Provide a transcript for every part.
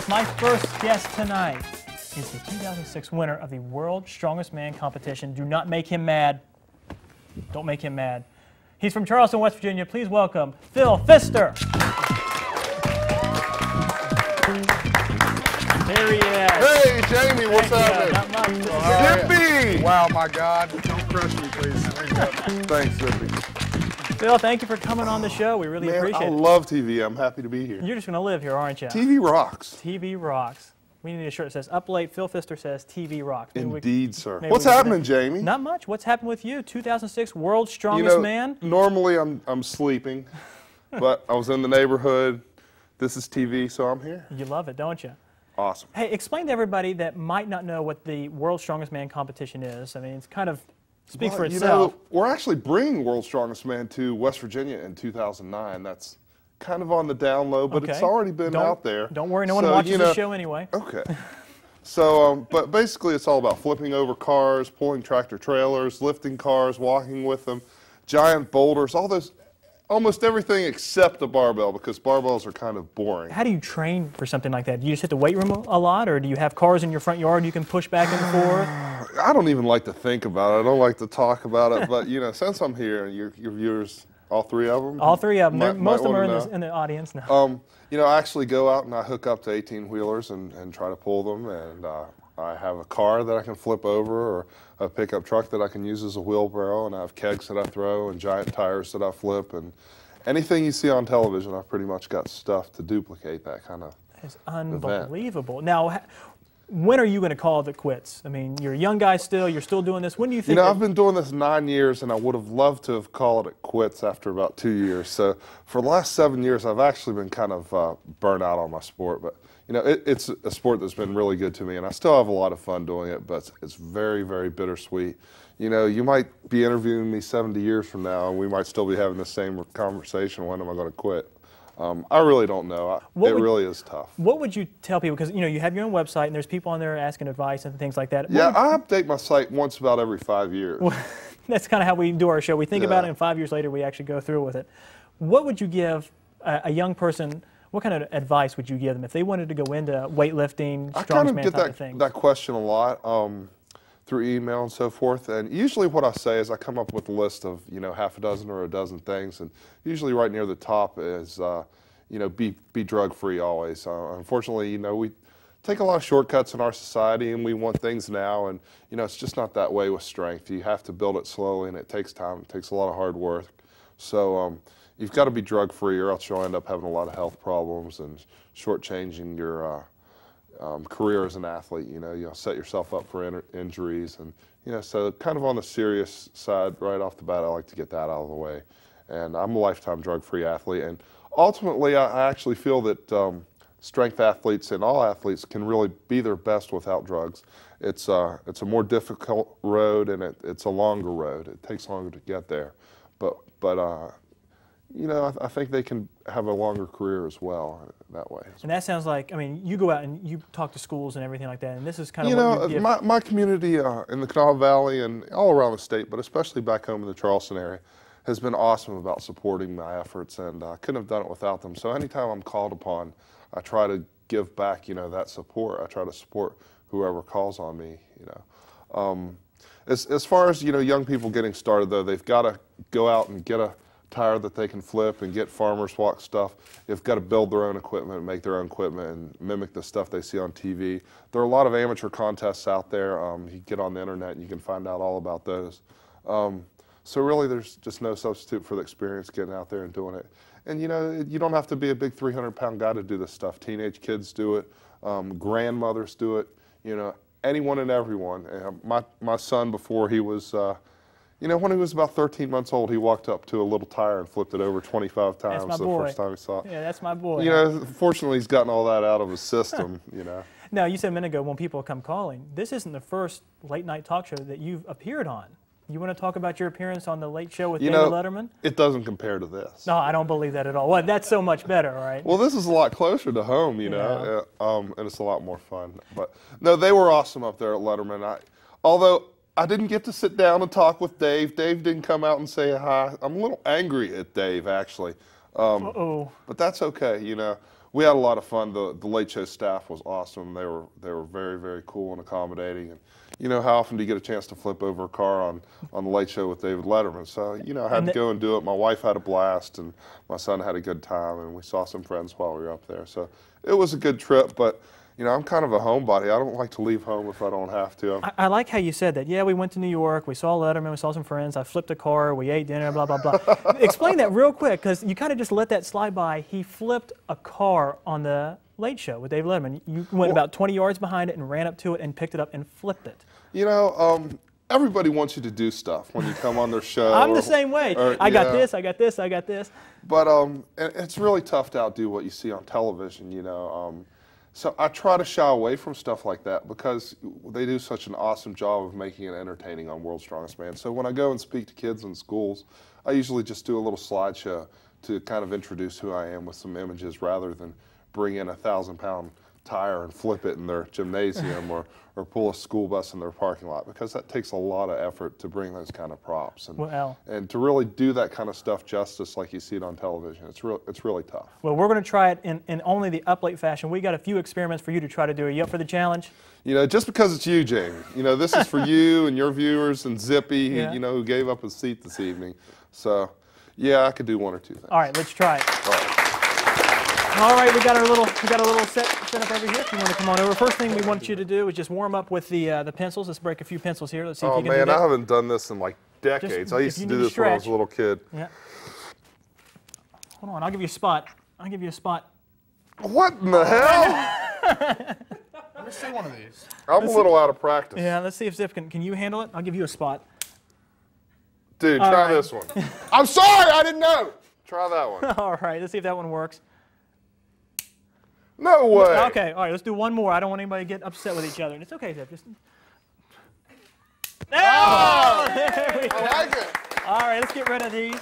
My first guest tonight is the 2006 winner of the World's Strongest Man competition. Do not make him mad. Don't make him mad. He's from Charleston, West Virginia. Please welcome Phil Pfister. There he is. Hey, Jamie, what's happening? Not much. Zippy! Wow, my God. Don't crush me, please. Thanks, Zippy. Phil, thank you for coming on the show. We really appreciate it. I love TV. I'm happy to be here. You're just going to live here, aren't you? TV rocks. TV rocks. We need a shirt that says, "Up late, Phil Pfister says TV rocks." Indeed, sir. What's happening, Jamie? Not much. What's happened with you? 2006 World's Strongest Man? Normally I'm sleeping, but I was in the neighborhood. This is TV, so I'm here. You love it, don't you? Awesome. Hey, explain to everybody that might not know what the World's Strongest Man competition is. I mean, it's kind of speaks for itself. We're actually bringing World's Strongest Man to West Virginia in 2009. That's kind of on the down low, but it's already been out there. Don't worry, no one watches the show anyway. Okay. So, but basically it's all about flipping over cars, pulling tractor trailers, lifting cars, walking with them, giant boulders, all those, almost everything except a barbell, because barbells are kind of boring. How do you train for something like that? Do you just hit the weight room a lot, or do you have cars in your front yard you can push back and forth? I don't even like to think about it. I don't like to talk about it, but since I'm here, your viewers, all three of them? All three of them. Most of them are in the audience now. I actually go out and I hook up to 18-wheelers and try to pull them, and I have a car that I can flip over, or a pickup truck that I can use as a wheelbarrow, and I have kegs that I throw and giant tires that I flip, and anything you see on television, I've pretty much got stuff to duplicate that kind of It's unbelievable. Now, when are you going to call it quits? I mean, you're a young guy still. You're still doing this. When do you think? I've been doing this 9 years, and I would have loved to have called it quits after about 2 years. So for the last 7 years, I've actually been kind of burnt out on my sport. But it's a sport that's been really good to me, and I still have a lot of fun doing it. But it's very, very bittersweet. You might be interviewing me 70 years from now, and we might still be having the same conversation. When am I going to quit? I really don't know. It really is tough. What would you tell people? Because you have your own website, and there's people on there asking advice and things like that. Yeah, I update my site once about every 5 years. Well, that's kind of how we do our show. We think about it, and 5 years later, we actually go through with it. What would you give a young person? What kind of advice would you give them if they wanted to go into weightlifting, strongest man type of thing? I kind of get that question a lot through email and so forth. And usually what I say is I come up with a list of, half a dozen or a dozen things. And usually right near the top is, be drug-free always. Unfortunately, we take a lot of shortcuts in our society, and we want things now. And, it's just not that way with strength. You have to build it slowly, and it takes time. It takes a lot of hard work. So you've got to be drug-free, or else you'll end up having a lot of health problems and shortchanging your career as an athlete. You'll set yourself up for injuries, and so kind of on the serious side right off the bat, I like to get that out of the way. And I'm a lifetime drug-free athlete, and ultimately I actually feel that strength athletes and all athletes can really be their best without drugs. It's a more difficult road, and it's a longer road. It takes longer to get there, but I think they can have a longer career as well that way. And that sounds like, you go out and you talk to schools and everything like that, and this is kind of what you give. My community in the Kanawha Valley and all around the state, but especially back home in the Charleston area, has been awesome about supporting my efforts, and I couldn't have done it without them. So anytime I'm called upon, I try to give back, that support. I try to support whoever calls on me, As far as, young people getting started, though, they've got to go out and get a tire that they can flip and get farmer's walk stuff. They've got to build their own equipment and make their own equipment and mimic the stuff they see on TV. There are a lot of amateur contests out there. You get on the internet and you can find out all about those. So really there's just no substitute for the experience getting out there and doing it. And you don't have to be a big 300-pound guy to do this stuff. Teenage kids do it, grandmothers do it, anyone and everyone. My son, before he was when he was about 13 months old, he walked up to a little tire and flipped it over 25 times the first time he saw it. Yeah, that's my boy. Fortunately, he's gotten all that out of his system, Now, you said a minute ago when people come calling, this isn't the first late-night talk show that you've appeared on. You want to talk about your appearance on The Late Show with David Letterman? It doesn't compare to this. No, I don't believe that at all. Well, that's so much better, right? Well, this is a lot closer to home, and it's a lot more fun. But no, they were awesome up there at Letterman. Although I didn't get to sit down and talk with Dave. Dave didn't come out and say hi. I'm a little angry at Dave, actually. But that's okay, we had a lot of fun. The Late Show staff was awesome. They were very, very cool and accommodating. And you know, how often do you get a chance to flip over a car on the Late Show with David Letterman? So, you know, I had to go and do it. My wife had a blast, and my son had a good time, and we saw some friends while we were up there. So it was a good trip, but you know, I'm kind of a homebody. I don't like to leave home if I don't have to. I like how you said that. Yeah, we went to New York, we saw Letterman, we saw some friends, I flipped a car, we ate dinner, blah, blah, blah. Explain that real quick, because you kind of just let that slide by. He flipped a car on the Late Show with David Letterman. You went about 20 yards behind it and ran up to it and picked it up and flipped it. You know, everybody wants you to do stuff when you come on their show. I'm the same way. I got this, I got this, I got this. But it's really tough to outdo what you see on television, you know. So I try to shy away from stuff like that because they do such an awesome job of making it entertaining on World's Strongest Man. So when I go and speak to kids in schools, I usually just do a little slideshow to kind of introduce who I am with some images rather than bring in a 1,000-pound tire and flip it in their gymnasium or pull a school bus in their parking lot, because that takes a lot of effort to bring those kind of props. And to really do that kind of stuff justice like you see it on television, it's really tough. Well, we're going to try it in only the up late fashion. We got a few experiments for you to try to do. Are you up for the challenge? You know, just because it's you, Jamie. You know, this is for you and your viewers and Zippy, you know, who gave up his seat this evening. So, yeah, I could do one or two things. All right, let's try it. All right. All right, we got a little set up over here. If you want to come on over, first thing we want you to do is just warm up with the pencils. Let's break a few pencils here. Let's see if you can do that. Oh man, I haven't done this in like decades. I used to do this when I was a little kid. Yeah. Hold on, I'll give you a spot. I'll give you a spot. What in the hell? Let me see one of these. I'm a little out of practice. Yeah, let's see if Zip can you handle it? I'll give you a spot. Dude, try this one. I'm sorry, I didn't know. Try that one. All right, let's see if that one works. No way. Okay, all right, let's do one more. I don't want anybody to get upset with each other. It's okay, Zip. Just... Oh! There we go. I like it. All right, let's get rid of these.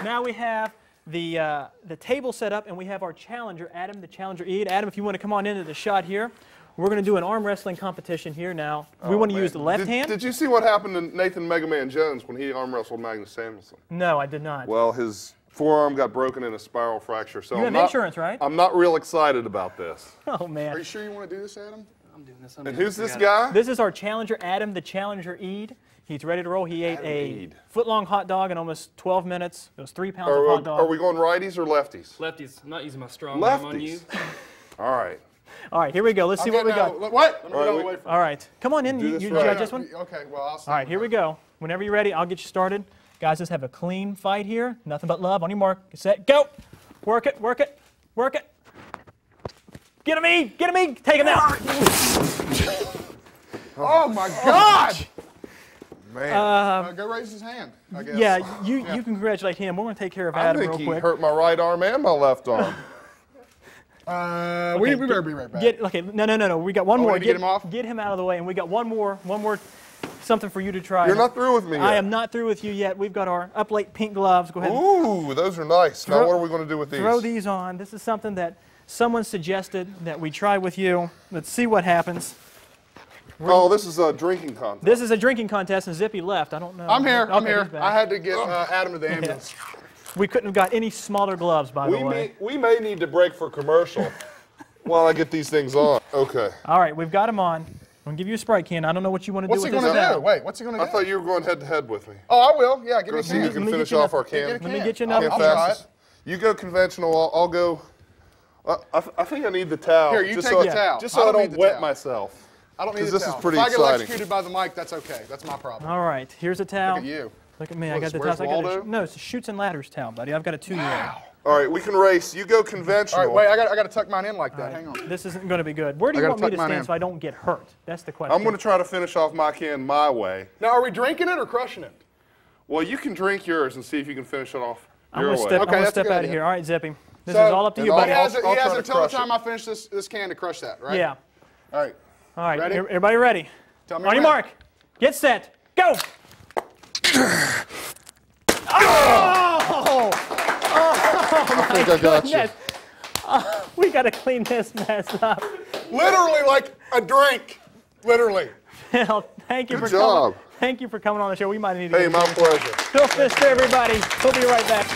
Now we have the table set up, and we have our challenger, Adam, the challenger Eid. Adam, if you want to come on into the shot here. We're going to do an arm wrestling competition here now. We want to use the left hand. Did you see what happened to Nathan Mega Man Jones when he arm wrestled Magnus Samuelson? No, I did not. Well, his forearm got broken in a spiral fracture. So you have insurance, right? I'm not real excited about this. Oh, man. Are you sure you want to do this, Adam? I'm doing this. And who's this guy? This is our challenger, Adam, the challenger Eid. He's ready to roll. He ate a foot-long hot dog in almost 12 minutes. It was 3 pounds of hot dog. Are we going righties or lefties? Lefties. I'm not using my strong arm on you. All right. All right, here we go. Let's see what we got. What? Let me get away from All right. Come on in. You judge this one? Okay, well, I'll All right, here we go. Whenever you're ready, I'll get you started. Guys, let's have a clean fight here. Nothing but love. On your mark, get set, go. Work it, work it, work it. Get him, Eid. Get him, Eid. Take him out. Oh, my God. Man. Go raise his hand, I guess. Yeah, you can congratulate him. We're going to take care of Adam real quick. I think he hurt my right arm and my left arm. We better be right back. No. We got one more. We need to get him off? Get him out of the way, and we got one more something for you to try. You're not through with me yet. I am not through with you yet. We've got our up late pink gloves. Go ahead. Ooh, those are nice. Now what are we going to do with these? Throw these on. This is something that someone suggested that we try with you. Let's see what happens. This is a drinking contest. This is a drinking contest, and Zippy left. I don't know. I'm here. Okay, I'm here. I had to get Adam to the ambulance. We couldn't have got any smaller gloves, by the way. We may need to break for commercial while I get these things on. Okay. All right, we've got him on. I'm going to give you a Sprite can. I don't know what you want to do with this. What's he going to do? Wait, what's he going to do? I thought you were going head-to-head with me. Oh, I will. Yeah, give me a See if you can. can finish off our can. Let me get you another I'll try it. You go conventional. I'll go. I think I need the towel. Here, you take the towel. Just so I don't wet myself. I don't need the this towel. is pretty if I get exciting. electrocuted by the mic, that's okay. That's my problem. All right, here's a towel. Look at you. Look at me. I got the towel. No, it's a Chutes and Ladders towel, buddy. I've got a 2-year-old. Wow. All right, we can race. You go conventional. All right, wait. I got to tuck mine in like that. Hang on. This isn't going to be good. Where do you want me to stand so I don't get hurt? That's the question. I'm going to try to finish off my can my way. Now, are we drinking it or crushing it? Well, you can drink yours and see if you can finish it off I'm your way. going to step out of here. All right, Zippy. This is all up to you, buddy. He has until the time I finish this can to crush that, right? Yeah. All right. All right. Ready? Everybody ready? Tell me on your when. mark. Get set. Go. I think I got you. We got to clean this mess up. Literally like a drink. Literally. Phil, thank you Good for job. coming. Thank you for coming on the show. We might need to. Hey, my pleasure. Phil Fisk, everybody. We'll be right back.